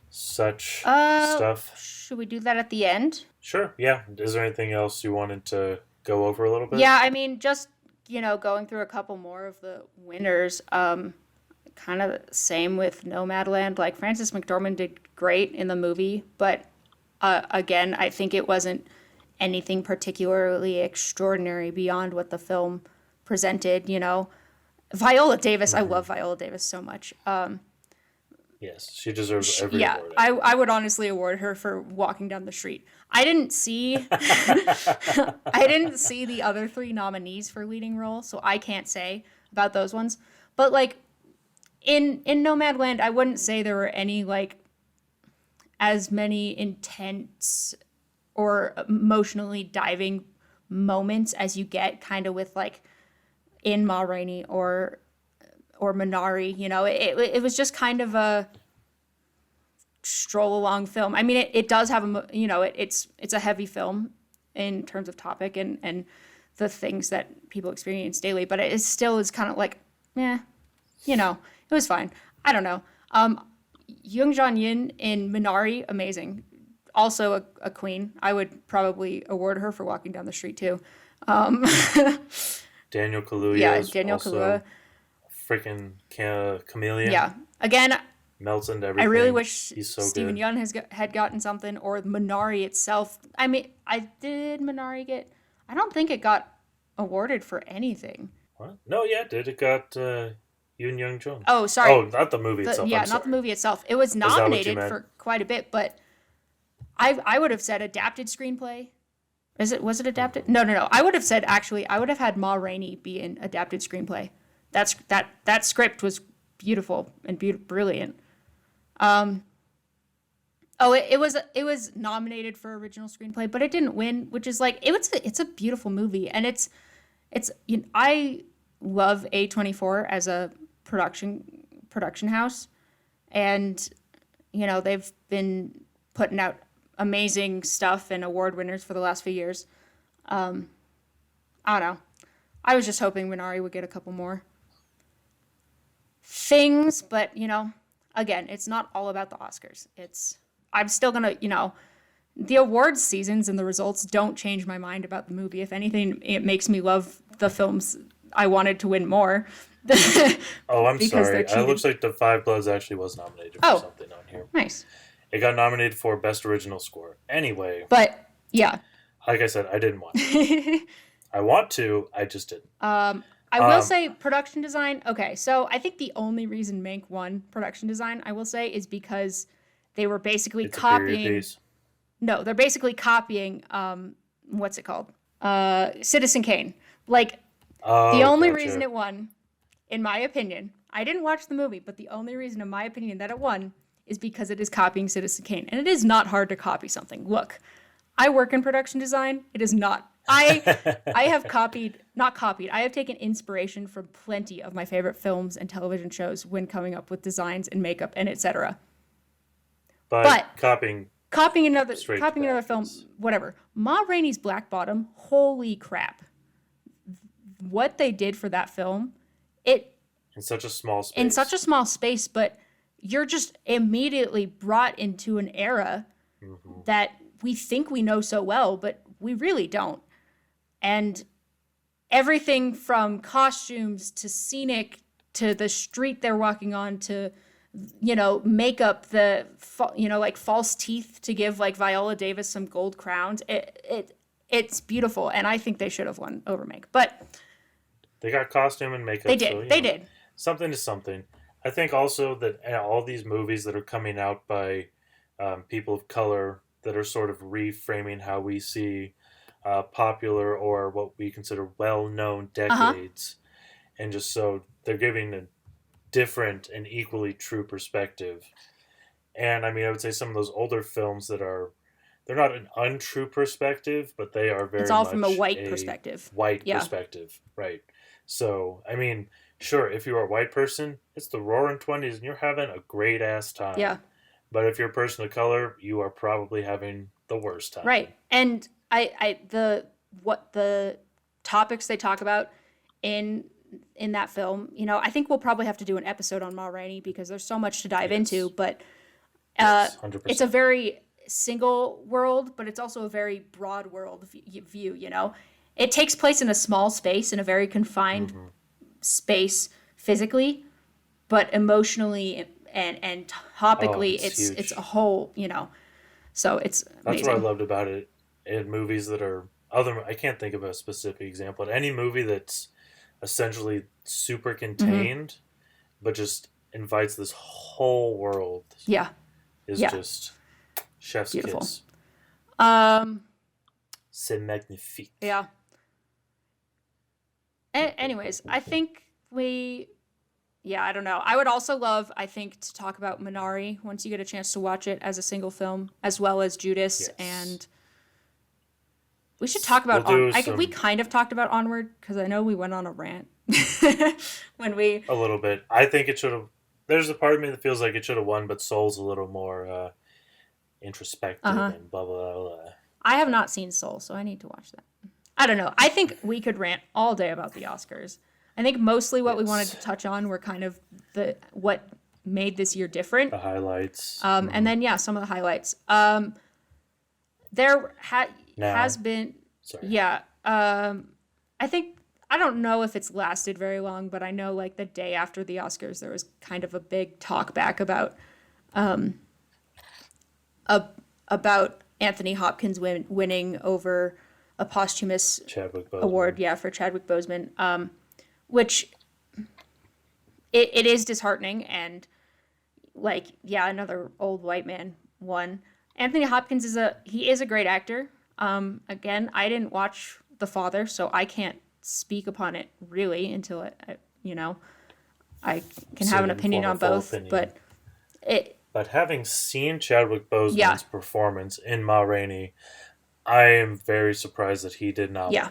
such stuff? Should we do that at the end? Sure, yeah. Is there anything else you wanted to go over a little bit? Yeah, I mean, just, going through a couple more of the winners, kind of same with Nomadland. Like, Frances McDormand did great in the movie, but again, I think it wasn't anything particularly extraordinary beyond what the film presented, Viola Davis, I love Viola Davis so much. Yes, she deserves every award. I would honestly award her for walking down the street. I didn't see the other three nominees for leading role, so I can't say about those ones. But like in Nomadland, I wouldn't say there were any like as many intense or emotionally diving moments as you get kind of with like in Ma Rainey or Minari. You know, it was just kind of a stroll along film. I mean, it does have you know, it's a heavy film in terms of topic and the things that people experience daily, but it still is kind of like, yeah, you know, it was fine. I don't know. Young Jong Yin in Minari, amazing. Also a queen. I would probably award her for walking down the street too. Um, Daniel Kaluuya yeah, is Daniel also Kaluuya. freaking chameleon. Yeah. Again, Melts into I really everything. wish He's so Stephen good. Yeun had gotten something, or Minari itself. I mean, did Minari get? I don't think it got awarded for anything. What? No, yeah, it did. It got Yoon Young Jung. Oh, sorry. Oh, not the movie itself. Yeah, I'm not the sorry. movie itself. It was Is that what you nominated meant? for quite a bit, but I would have said adapted screenplay. Was it adapted? Mhm. No. I would have said actually I would have had Ma Rainey be an adapted screenplay. That script was beautiful and brilliant. Um, oh, it was nominated for original screenplay, but it didn't win, which is like it's a beautiful movie, and it's you know, I love A24 as a production house, and you know they've been putting out amazing stuff and award winners for the last few years. Um, I don't know. I was just hoping Minari would get a couple more things, but you know, again, it's not all about the Oscars. I'm still gonna, you know, the awards seasons and the results don't change my mind about the movie. If anything, it makes me love the films I wanted to win more. Oh, I'm Because they're sorry. It cheated. looks like The Five Bloods actually was nominated for Oh, something on here. nice. It got nominated for Best Original Score. Anyway, But yeah. like I said, I didn't want it. I want to, I just didn't. I will Um, say production design. Okay, so I think the only reason Mank won production design, I will say, is because they were basically it's a period copying. piece. No, they're basically copying. What's it called? Citizen Kane. Like Oh, the only gotcha. reason it won, in my opinion, I didn't watch the movie, but the only reason, in my opinion, that it won is because it is copying Citizen Kane, and it is not hard to copy something. Look, I work in production design. It is not. I have not copied. I have taken inspiration from plenty of my favorite films and television shows when coming up with designs and makeup and etc. but But copying copying another straight to copying another that film, is- whatever. Ma Rainey's Black Bottom. Holy crap! What they did for that film, it in such a small space. in such a small space, but you're just immediately brought into an era Mhm. that we think we know so well, but we really don't. And everything from costumes to scenic to the street they're walking on to you know makeup, you know like false teeth to give like Viola Davis some gold crowns. It's beautiful, and I think they should have won over Meg, but They got costume and makeup. they did. So, you They know, did. something is something. I think also that all these movies that are coming out by people of color that are sort of reframing how we see popular or what we consider well-known Uh huh. decades, and just so they're giving a different and equally true perspective. And I mean, I would say some of those older films they're not an untrue perspective, but they are It's very all from a much white a perspective. white Yeah. perspective, right? So, I mean, sure, if you're a white person, it's the roaring 20s and you're having a great ass time. Yeah. But if you're a person of color, you are probably having the worst time. Right. And what the topics they talk about in that film, you know, I think we'll probably have to do an episode on Ma Rainey because there's so much to dive Yes. into, but Yes, it's a 100%. very single world, but it's also a very broad world view, you know. It takes place in a small space, in a very confined Hmm. space physically, but emotionally and Oh, topically it's it's a huge. whole, you know. So it's That's what I amazing. loved about it in movies that are other. I can't think of a specific example. But any movie that's essentially super Hmm. contained, but just invites this whole world Yeah. is Yeah. just chef's Beautiful. kiss. Um C'est magnifique. yeah. Anyways, I think we yeah, I don't know. I would also love, I think, to talk about Minari once you get a chance to watch it as a single film, as well as Judas. Yes. And we should talk We'll about do we some kind of talked about Onward because I know we went on a rant when we. a little bit. I think it should have. There's a part of me that feels like it should have won, but Soul's a little more Uh introspective huh. and blah blah blah. I have not seen Soul, so I need to watch that. I don't know. I think we could rant all day about the Oscars. I think mostly what we wanted Yes, to touch on were kind of the what made this year different. the highlights. And then yeah, some of the highlights. There has Now, been, sorry. yeah. I think I don't know if it's lasted very long, but I know like the day after the Oscars, there was kind of a big talk back a, about Anthony Hopkins winning over a posthumous Chadwick award, Boseman. yeah, for Chadwick Boseman, which it is disheartening and like yeah, another old white man won. Anthony Hopkins is a great actor. Again, I didn't watch The Father, so I can't speak upon it really until you know I can So have you an can opinion form a on full both. opinion. But it But having seen Chadwick yeah Boseman's performance in Ma Rainey, I am very surprised that he did not yeah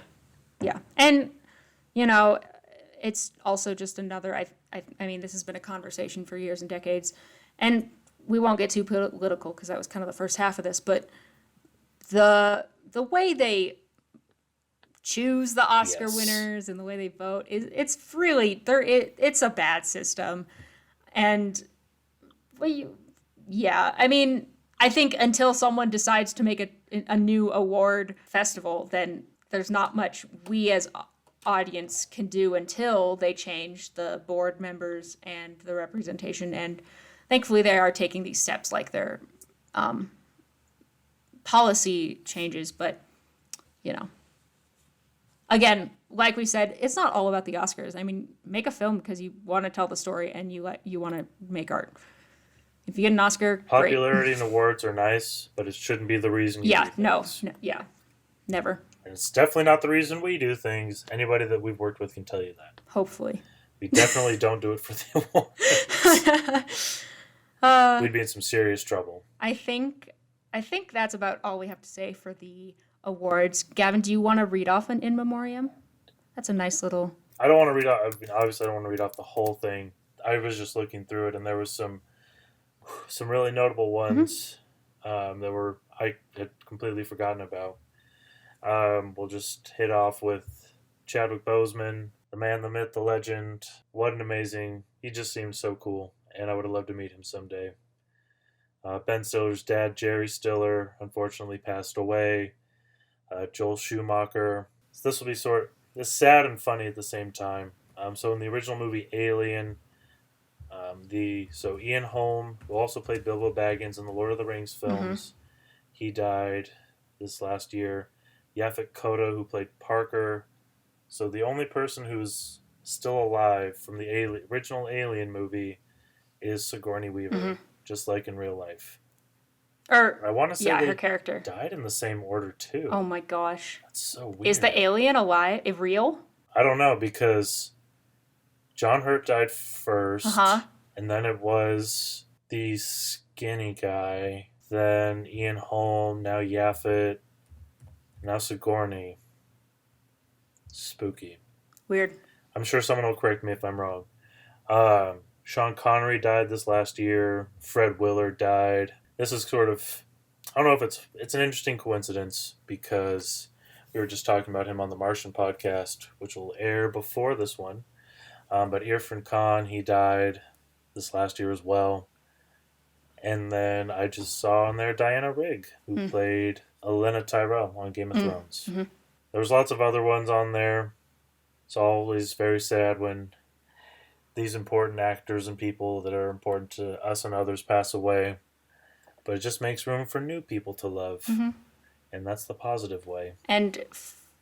win. yeah, and you know it's also just another. I mean this has been a conversation for years and decades, and we won't get too political because that was kind of the first half of this, but the way they choose the Oscar Yes. winners and the way they vote is it's really it's a bad system. And well, yeah, I mean, I think until someone decides to make a new award festival, then there's not much we as audience can do until they change the board members and the representation. And thankfully, they are taking these steps like their policy changes. But you know, again, like we said, it's not all about the Oscars. I mean, make a film because you want to tell the story and you want to make art. If you get an Oscar, great. Popularity and awards are nice, but it shouldn't be the reason you do Yeah, no, things. no, yeah, never. And it's definitely not the reason we do things. Anybody that we've worked with can tell you that. Hopefully. We definitely don't do it for the awards. We'd be in some serious trouble. I think that's about all we have to say for the awards. Gavin, do you want to read off an in memoriam? That's a nice little. I don't want to read off. I mean, obviously, I don't want to read off the whole thing. I was just looking through it, and there was some really notable ones that were I had completely forgotten about. We'll just hit off with Chadwick Boseman, the man, the myth, the legend. What an amazing! He just seemed so cool, and I would have loved to meet him someday. Ben Stiller's dad, Jerry Stiller, unfortunately passed away. Joel Schumacher. So this will be this sad and funny at the same time. So in the original movie Alien, Ian Holm, who also played Bilbo Baggins in the Lord of the Rings Mm-hmm. films, he died this last year. Yaphet Kotto, who played Parker. So the only person who's still alive from the original Alien movie is Sigourney Mm-hmm. Weaver, just like in real life. Or I want to say yeah, her they character. died in the same order too. Oh my gosh, That's so is weird. the alien alive? Real? I don't know because John Hurt died Uh huh. first, and then it was the skinny guy, then Ian Holm, now Yaphet, now Sigourney. Spooky. Weird. I'm sure someone will correct me if I'm wrong. Sean Connery died this last year. Fred Willard died. This is sort of, I don't know if it's an interesting coincidence because we were just talking about him on the Martian podcast, which will air before this one. But Irfan Khan, he died this last year as well. And then I just saw on there Diana Rigg, who Mm. played Olenna Tyrell on Game of Mm. Thrones. Mm-hmm. There was lots of other ones on there. It's always very sad when these important actors and people that are important to us and others pass away. But it just makes room for new people to love. Mm-hmm. And that's the positive way. And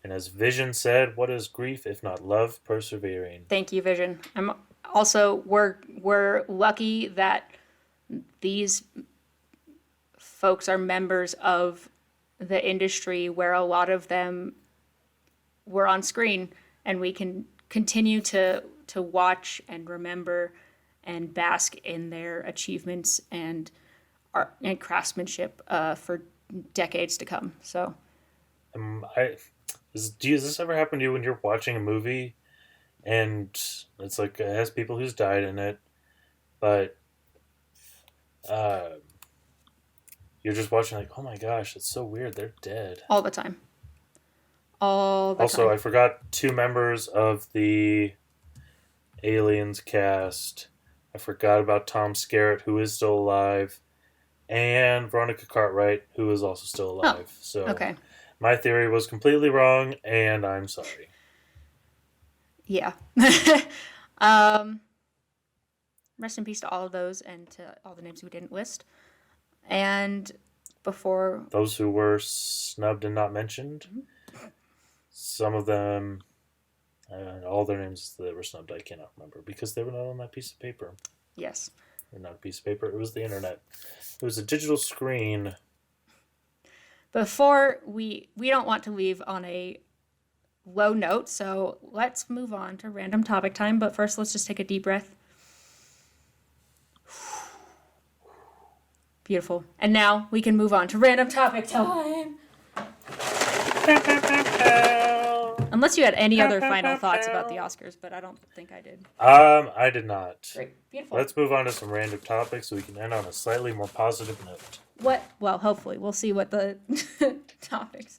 And as Vision said, what is grief if not love persevering? thank you, Vision. I'm also we're lucky that these folks are members of the industry where a lot of them were on screen and we can continue to to watch and remember and bask in their achievements and art and craftsmanship for decades to come. So, I does this ever happen to you when you're watching a movie and it's like it has people who's died in it, but uh, you're just watching like, oh my gosh, it's so weird, they're dead. all the time. All the Also, time. I forgot two members of the Aliens cast. I forgot about Tom Skerritt, who is still alive, and Veronica Cartwright, who is also still Oh, alive. So okay. my theory was completely wrong, and I'm sorry. Yeah. um, Rest in peace to all of those and to all the names we didn't list. And before, Those who were snubbed and not mentioned, some of them, all their names that were snubbed, I cannot remember because they were not on that piece of paper. yes, Or not a piece of paper, it was the internet. It was a digital screen. before we don't want to leave on a low note, so let's move on to random topic time. But first, let's just take a deep breath. Beautiful. And now we can move on to random topic time. Unless you had any other final thoughts about the Oscars, but I don't think I did. I did not. Great. Beautiful. Let's move on to some random topics so we can end on a slightly more positive note. What? Well, hopefully. We'll see what the topics.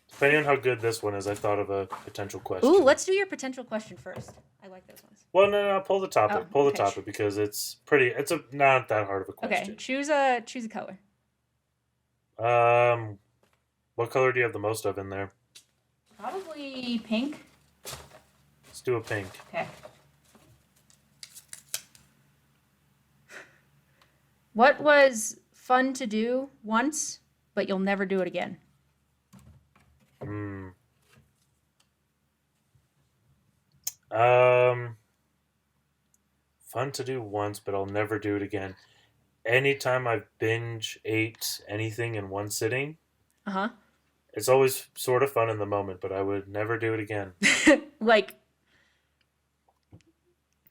Depending on how good this one is, I thought of a potential question. Ooh, let's do your potential question first. I like those ones. Well, no, pull the topic. Oh, Pull the okay. topic because it's pretty. It's not that hard of a Okay, question. choose a color. What color do you have the most of in there? Probably pink. Let's do a pink. Okay. What was fun to do once, but you'll never do it again? Fun to do once, but I'll never do it again. Anytime I've binge ate anything in one sitting, Uh it's always sort of fun in the moment, but I would never do it again. huh. Like,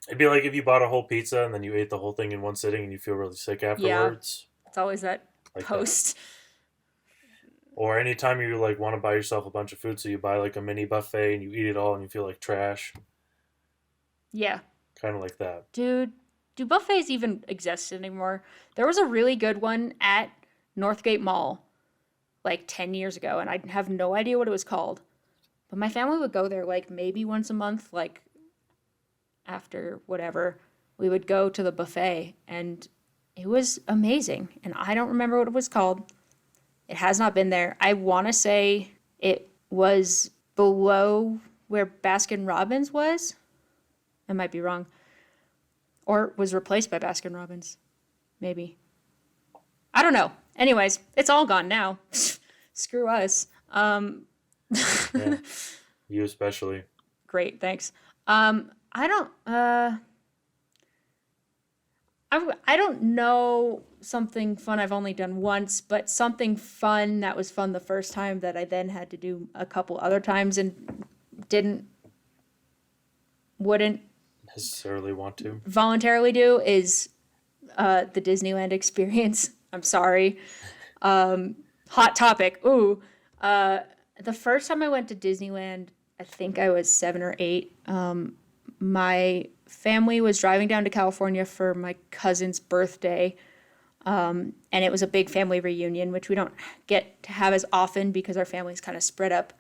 It'd be like if you bought a whole pizza and then you ate the whole thing in one sitting and you feel really sick afterwards. it's always that Like that. post. Or anytime you like want to buy yourself a bunch of food, so you buy like a mini buffet and you eat it all and you feel like trash. Yeah. Kind of like that. Dude, do buffets even exist anymore? There was a really good one at Northgate Mall like 10 years ago, and I have no idea what it was called. But my family would go there like maybe once a month, like after whatever. We would go to the buffet, and it was amazing. And I don't remember what it was called. It has not been there. I want to say it was below where Baskin Robbins was. I might be wrong. Or was replaced by Baskin Robbins. Maybe. I don't know. Anyways, it's all gone now. Screw us. Yeah. You especially. Great, thanks. I don't know something fun I've only done once, but something fun that was fun the first time that I then had to do a couple other times and wouldn't Necessarily want to. voluntarily do is the Disneyland experience. I'm sorry. Hot topic. Ooh. The first time I went to Disneyland, I think I was 7 or 8. My family was driving down to California for my cousin's birthday. And it was a big family reunion, which we don't get to have as often because our family's kind of spread up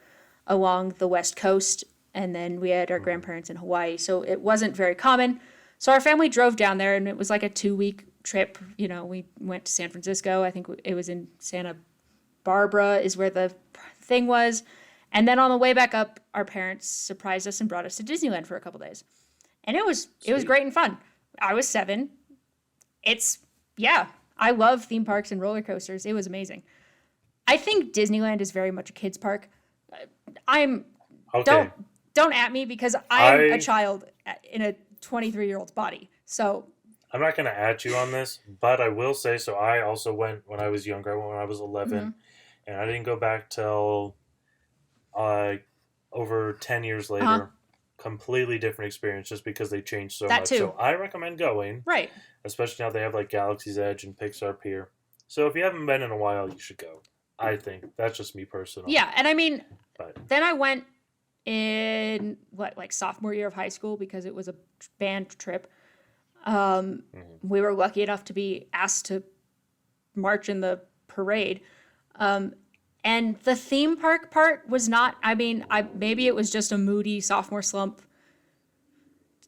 along the West Coast. And then we had our grandparents in Hawaii. So it wasn't very common. So our family drove down there, and it was like a 2-week trip. You know, we went to San Francisco. I think it was in Santa Barbara is where the thing was. And then on the way back up, our parents surprised us and brought us to Disneyland for a couple days. And it was great and fun. I was 7. I love theme parks and roller coasters. It was amazing. I think Disneyland is very much a kid's park. Okay. Don't at me because I'm a child in a 23-year-old's body. So I'm not going to at you on this, but I will say, so I also went when I was younger. I went when I was 11, and I didn't go back till over 10 years later. completely different experience just because they changed so That much. too. So I recommend going, Right. especially now they have like Galaxy's Edge and Pixar Pier. So if you haven't been in a while, you should go. I think that's just me personally. Yeah, and I mean, But then I went in like sophomore year of high school because it was a band trip. We were lucky enough to be asked to march in the parade. And the theme park part was not, I mean, maybe it was just a moody sophomore slump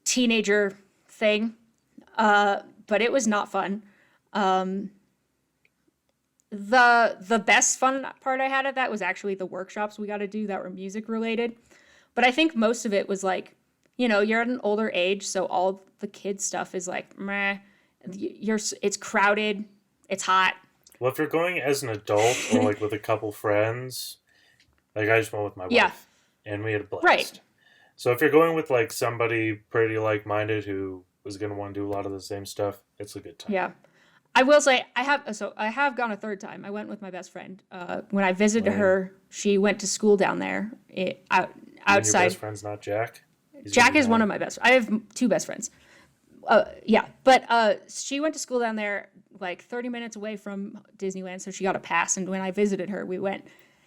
teenager thing, but it was not fun. The best fun part I had of that was actually the workshops we got to do that were music related. But I think most of it was like, you're at an older age, so all the kids stuff is like, meh. It's crowded, it's hot. well, if you're going as an adult or like with a couple friends, like I just went with my wife, and we had a blast. Right. So if you're going with like somebody pretty like-minded who is going to want to do a lot of the same stuff, it's a good time. Yeah. I will say I have gone a third time. I went with my best friend. When I visited her, she went to school down there outside. And your best friend's not Jack? Jack is one of my best. I have two best friends. Yeah, but she went to school down there like 30 minutes away from Disneyland, so she got a pass. And when I visited her, we went.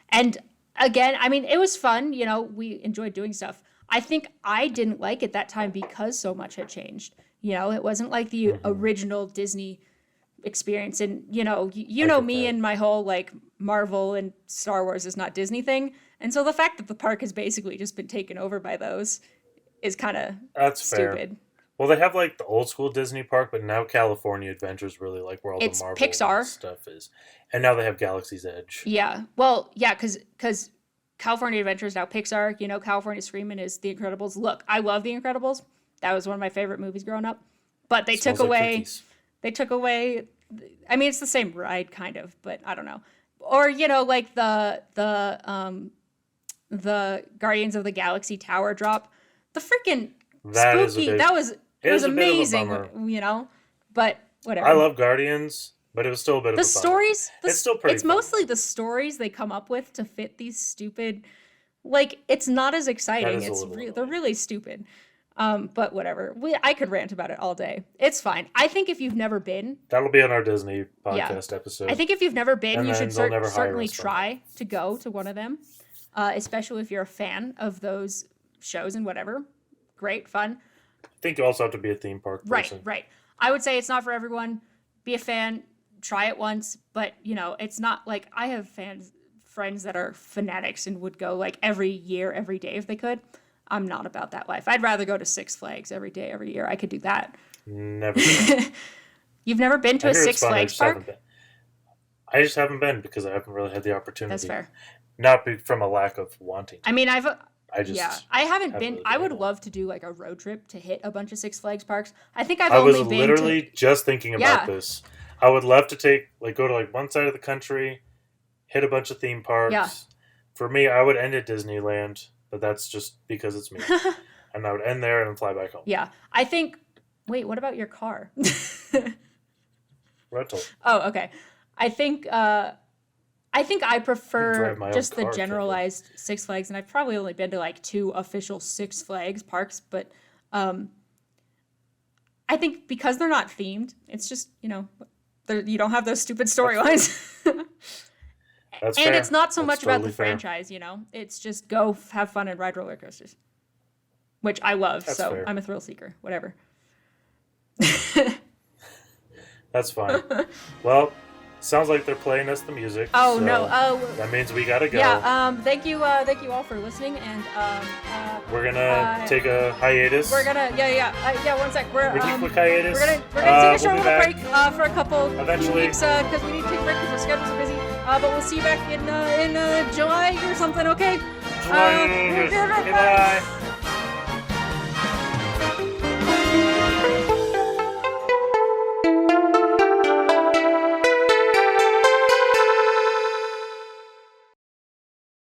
And again, I mean, it was fun. We enjoyed doing stuff. I think I didn't like it that time because so much had changed. It wasn't like the original Disney experience. And you know me and my whole like Marvel and Star Wars is not Disney thing. And so the fact that the park has basically just been taken over by those is kind of stupid. Fair. Well, they have like the old school Disney park, but now California Adventure's really like where all It's the Marvel Pixar stuff is. And now they have Galaxy's Edge. Yeah. Well, yeah, because California Adventure is now Pixar. California Screamin' is The Incredibles. Look, I love The Incredibles. That was one of my favorite movies growing up. But they took away. I mean, it's the same ride, kind of, but I don't know. Or like the Guardians of the Galaxy Tower drop. The freaking spooky. It was amazing. But whatever. I love Guardians, but it was still a bit of a stories. It's still pretty. It's mostly the stories they come up with to fit these stupid. Like it's not as exciting. They're really stupid. But whatever. I could rant about it all day. It's fine. I think if you've never been, that'll be on our Disney podcast episode. I think if you've never been, you should certainly us try to go to one of them, especially if you're a fan of those shows and whatever. Great fun. I think you also have to be a theme park person. Right. I would say it's not for everyone. Be a fan. Try it once, but it's not like I have friends that are fanatics and would go like every year, every day if they could. I'm not about that life. I'd rather go to Six Flags every day, every year. I could do that. Never been. You've never been to a Six Flags park? I just haven't been because I haven't really had the opportunity. That's fair. Not from a lack of wanting to. I mean, I haven't been. Really I would love to do like a road trip to hit a bunch of Six Flags parks. I think I was literally just thinking about this. I would love to go to like one side of the country, hit a bunch of theme parks. Yeah. For me, I would end at Disneyland. But that's just because it's me. And I would end there and fly back home. Yeah. I think... Wait, what about your car? Rental. Oh, okay. I think I prefer just the generalized Kendall. Six Flags, and I've probably only been to like 2 official Six Flags parks, but I think because they're not themed, it's just, you don't have those stupid storylines. That's and fair. It's not so much about the fair. franchise, It's just go have fun and ride roller coasters, which I love. That's so fair. I'm a thrill seeker. Whatever. That's fine. Well, sounds like they're playing us the music. Oh so no! That means we gotta go. Yeah. Thank you all for listening, and we're gonna take a hiatus. We're gonna 1 sec. We're take a quick hiatus. We're gonna take a short we'll little break for a couple eventually weeks because we need to take a break because our schedules are busy. But we'll see you back in July or something. Okay. Goodbye.